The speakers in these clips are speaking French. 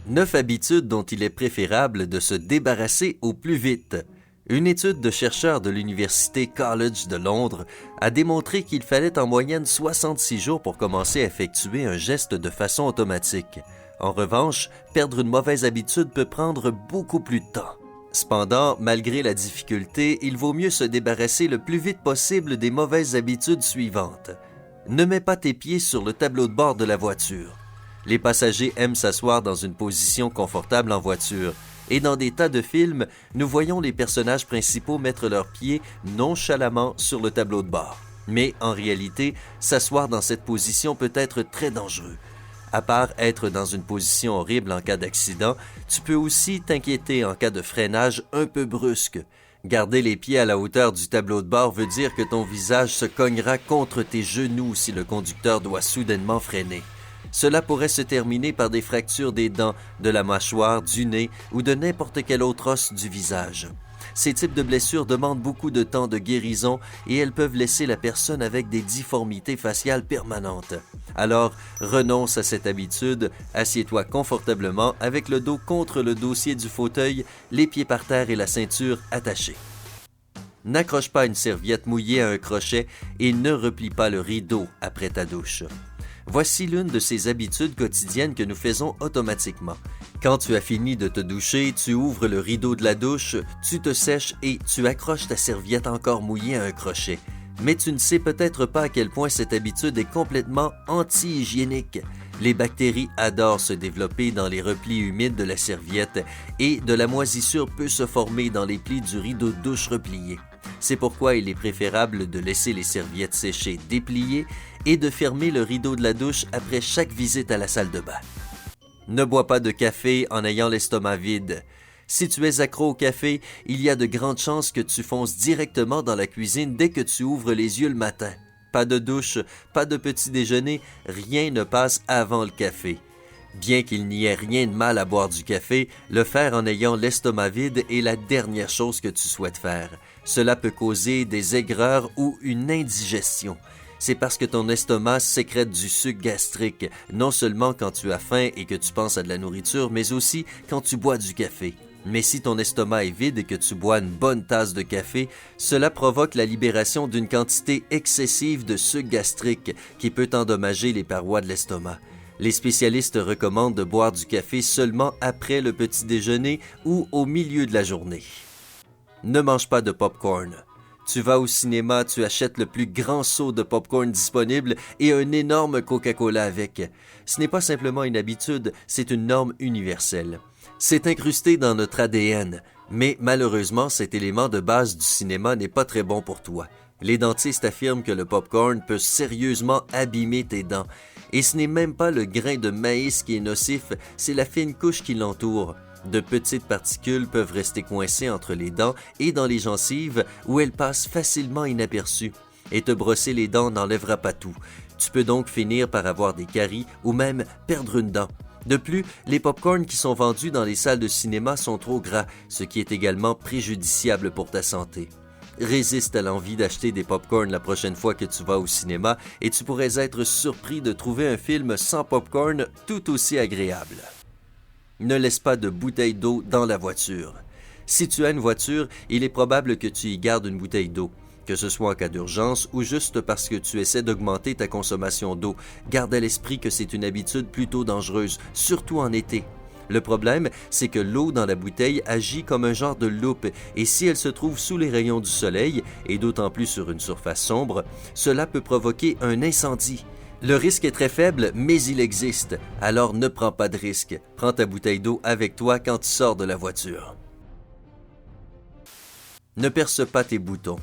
9 habitudes dont il est préférable de se débarrasser au plus vite. Une étude de chercheurs de l'Université College de Londres a démontré qu'il fallait en moyenne 66 jours pour commencer à effectuer un geste de façon automatique. En revanche, perdre une mauvaise habitude peut prendre beaucoup plus de temps. Cependant, malgré la difficulté, il vaut mieux se débarrasser le plus vite possible des mauvaises habitudes suivantes. Ne mets pas tes pieds sur le tableau de bord de la voiture. Les passagers aiment s'asseoir dans une position confortable en voiture. Et dans des tas de films, nous voyons les personnages principaux mettre leurs pieds nonchalamment sur le tableau de bord. Mais en réalité, s'asseoir dans cette position peut être très dangereux. À part être dans une position horrible en cas d'accident, tu peux aussi t'inquiéter en cas de freinage un peu brusque. Garder les pieds à la hauteur du tableau de bord veut dire que ton visage se cognera contre tes genoux si le conducteur doit soudainement freiner. Cela pourrait se terminer par des fractures des dents, de la mâchoire, du nez ou de n'importe quel autre os du visage. Ces types de blessures demandent beaucoup de temps de guérison et elles peuvent laisser la personne avec des difformités faciales permanentes. Alors, renonce à cette habitude, assieds-toi confortablement avec le dos contre le dossier du fauteuil, les pieds par terre et la ceinture attachée. N'accroche pas une serviette mouillée à un crochet et ne replie pas le rideau après ta douche. Voici l'une de ces habitudes quotidiennes que nous faisons automatiquement. Quand tu as fini de te doucher, tu ouvres le rideau de la douche, tu te sèches et tu accroches ta serviette encore mouillée à un crochet. Mais tu ne sais peut-être pas à quel point cette habitude est complètement anti-hygiénique. Les bactéries adorent se développer dans les replis humides de la serviette et de la moisissure peut se former dans les plis du rideau de douche replié. C'est pourquoi il est préférable de laisser les serviettes sécher dépliées et de fermer le rideau de la douche après chaque visite à la salle de bain. Ne bois pas de café en ayant l'estomac vide. Si tu es accro au café, il y a de grandes chances que tu fonces directement dans la cuisine dès que tu ouvres les yeux le matin. Pas de douche, pas de petit déjeuner, rien ne passe avant le café. Bien qu'il n'y ait rien de mal à boire du café, le faire en ayant l'estomac vide est la dernière chose que tu souhaites faire. Cela peut causer des aigreurs ou une indigestion. C'est parce que ton estomac sécrète du suc gastrique, non seulement quand tu as faim et que tu penses à de la nourriture, mais aussi quand tu bois du café. Mais si ton estomac est vide et que tu bois une bonne tasse de café, cela provoque la libération d'une quantité excessive de suc gastrique qui peut endommager les parois de l'estomac. Les spécialistes recommandent de boire du café seulement après le petit déjeuner ou au milieu de la journée. Ne mange pas de popcorn. Tu vas au cinéma, tu achètes le plus grand seau de popcorn disponible et un énorme Coca-Cola avec. Ce n'est pas simplement une habitude, c'est une norme universelle. C'est incrusté dans notre ADN, mais malheureusement, cet élément de base du cinéma n'est pas très bon pour toi. Les dentistes affirment que le popcorn peut sérieusement abîmer tes dents. Et ce n'est même pas le grain de maïs qui est nocif, c'est la fine couche qui l'entoure. De petites particules peuvent rester coincées entre les dents et dans les gencives où elles passent facilement inaperçues. Et te brosser les dents n'enlèvera pas tout. Tu peux donc finir par avoir des caries ou même perdre une dent. De plus, les pop-corns qui sont vendus dans les salles de cinéma sont trop gras, ce qui est également préjudiciable pour ta santé. Résiste à l'envie d'acheter des pop-corns la prochaine fois que tu vas au cinéma et tu pourrais être surpris de trouver un film sans pop-corn tout aussi agréable. Ne laisse pas de bouteille d'eau dans la voiture. Si tu as une voiture, il est probable que tu y gardes une bouteille d'eau. Que ce soit en cas d'urgence ou juste parce que tu essaies d'augmenter ta consommation d'eau, garde à l'esprit que c'est une habitude plutôt dangereuse, surtout en été. Le problème, c'est que l'eau dans la bouteille agit comme un genre de loupe et si elle se trouve sous les rayons du soleil, et d'autant plus sur une surface sombre, cela peut provoquer un incendie. Le risque est très faible, mais il existe, alors ne prends pas de risque. Prends ta bouteille d'eau avec toi quand tu sors de la voiture. Ne perce pas tes boutons.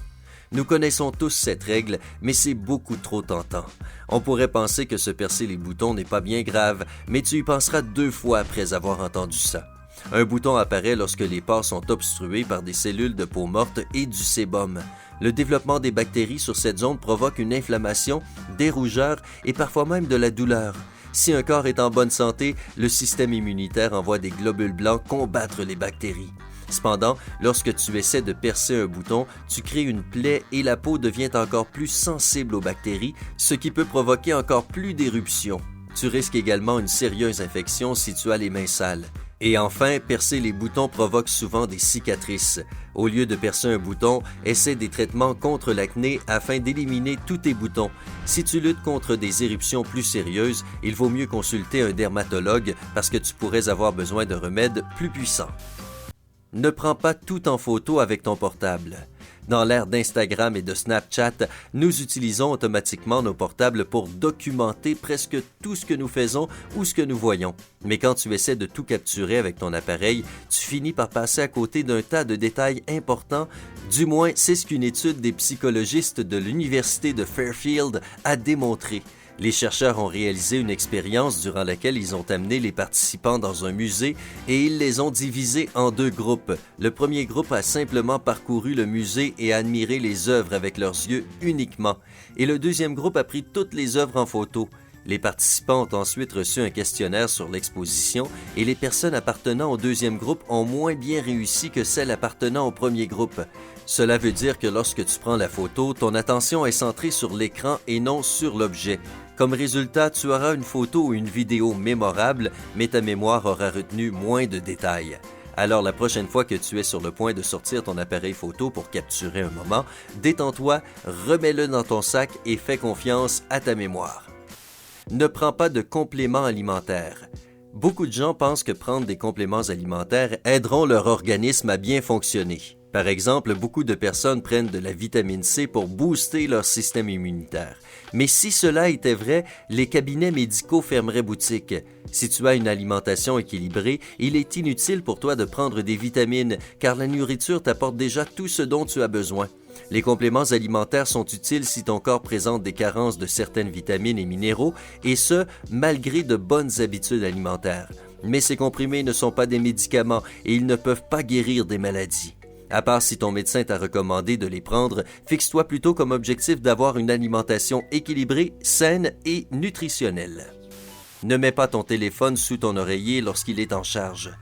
Nous connaissons tous cette règle, mais c'est beaucoup trop tentant. On pourrait penser que se percer les boutons n'est pas bien grave, mais tu y penseras 2 fois après avoir entendu ça. Un bouton apparaît lorsque les pores sont obstrués par des cellules de peau morte et du sébum. Le développement des bactéries sur cette zone provoque une inflammation, des rougeurs et parfois même de la douleur. Si un corps est en bonne santé, le système immunitaire envoie des globules blancs combattre les bactéries. Cependant, lorsque tu essaies de percer un bouton, tu crées une plaie et la peau devient encore plus sensible aux bactéries, ce qui peut provoquer encore plus d'éruptions. Tu risques également une sérieuse infection si tu as les mains sales. Et enfin, percer les boutons provoque souvent des cicatrices. Au lieu de percer un bouton, essaie des traitements contre l'acné afin d'éliminer tous tes boutons. Si tu luttes contre des éruptions plus sérieuses, il vaut mieux consulter un dermatologue parce que tu pourrais avoir besoin de remèdes plus puissants. Ne prends pas tout en photo avec ton portable. Dans l'ère d'Instagram et de Snapchat, nous utilisons automatiquement nos portables pour documenter presque tout ce que nous faisons ou ce que nous voyons. Mais quand tu essaies de tout capturer avec ton appareil, tu finis par passer à côté d'un tas de détails importants. Du moins, c'est ce qu'une étude des psychologistes de l'Université de Fairfield a démontré. Les chercheurs ont réalisé une expérience durant laquelle ils ont amené les participants dans un musée et ils les ont divisés en deux groupes. Le premier groupe a simplement parcouru le musée et admiré les œuvres avec leurs yeux uniquement. Et le deuxième groupe a pris toutes les œuvres en photo. Les participants ont ensuite reçu un questionnaire sur l'exposition et les personnes appartenant au deuxième groupe ont moins bien réussi que celles appartenant au premier groupe. Cela veut dire que lorsque tu prends la photo, ton attention est centrée sur l'écran et non sur l'objet. Comme résultat, tu auras une photo ou une vidéo mémorable, mais ta mémoire aura retenu moins de détails. Alors la prochaine fois que tu es sur le point de sortir ton appareil photo pour capturer un moment, détends-toi, remets-le dans ton sac et fais confiance à ta mémoire. Ne prends pas de compléments alimentaires. Beaucoup de gens pensent que prendre des compléments alimentaires aideront leur organisme à bien fonctionner. Par exemple, beaucoup de personnes prennent de la vitamine C pour booster leur système immunitaire. Mais si cela était vrai, les cabinets médicaux fermeraient boutique. Si tu as une alimentation équilibrée, il est inutile pour toi de prendre des vitamines, car la nourriture t'apporte déjà tout ce dont tu as besoin. Les compléments alimentaires sont utiles si ton corps présente des carences de certaines vitamines et minéraux, et ce, malgré de bonnes habitudes alimentaires. Mais ces comprimés ne sont pas des médicaments et ils ne peuvent pas guérir des maladies. À part si ton médecin t'a recommandé de les prendre, fixe-toi plutôt comme objectif d'avoir une alimentation équilibrée, saine et nutritionnelle. Ne mets pas ton téléphone sous ton oreiller lorsqu'il est en charge.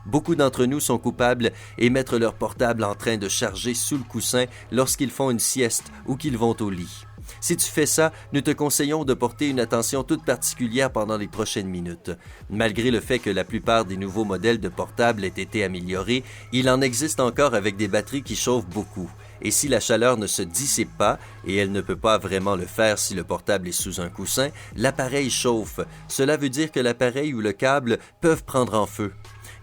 Beaucoup d'entre nous sont coupables et mettent leur portable en train de charger sous le coussin lorsqu'ils font une sieste ou qu'ils vont au lit. Si tu fais ça, nous te conseillons de porter une attention toute particulière pendant les prochaines minutes. Malgré le fait que la plupart des nouveaux modèles de portables aient été améliorés, il en existe encore avec des batteries qui chauffent beaucoup. Et si la chaleur ne se dissipe pas, et elle ne peut pas vraiment le faire si le portable est sous un coussin, l'appareil chauffe. Cela veut dire que l'appareil ou le câble peuvent prendre en feu.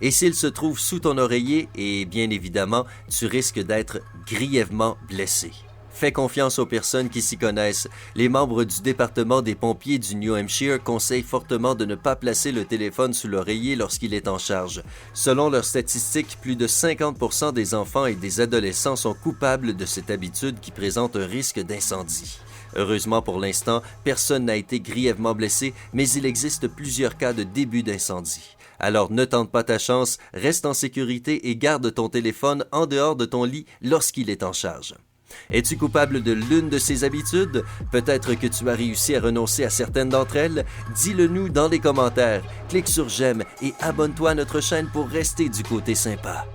Et s'il se trouve sous ton oreiller, et bien évidemment, tu risques d'être grièvement blessé. Fais confiance aux personnes qui s'y connaissent. Les membres du département des pompiers du New Hampshire conseillent fortement de ne pas placer le téléphone sous l'oreiller lorsqu'il est en charge. Selon leurs statistiques, plus de 50% des enfants et des adolescents sont coupables de cette habitude qui présente un risque d'incendie. Heureusement pour l'instant, personne n'a été grièvement blessé, mais il existe plusieurs cas de début d'incendie. Alors ne tente pas ta chance, reste en sécurité et garde ton téléphone en dehors de ton lit lorsqu'il est en charge. Es-tu coupable de l'une de ces habitudes? Peut-être que tu as réussi à renoncer à certaines d'entre elles? Dis-le nous dans les commentaires. Clique sur j'aime et abonne-toi à notre chaîne pour rester du côté sympa.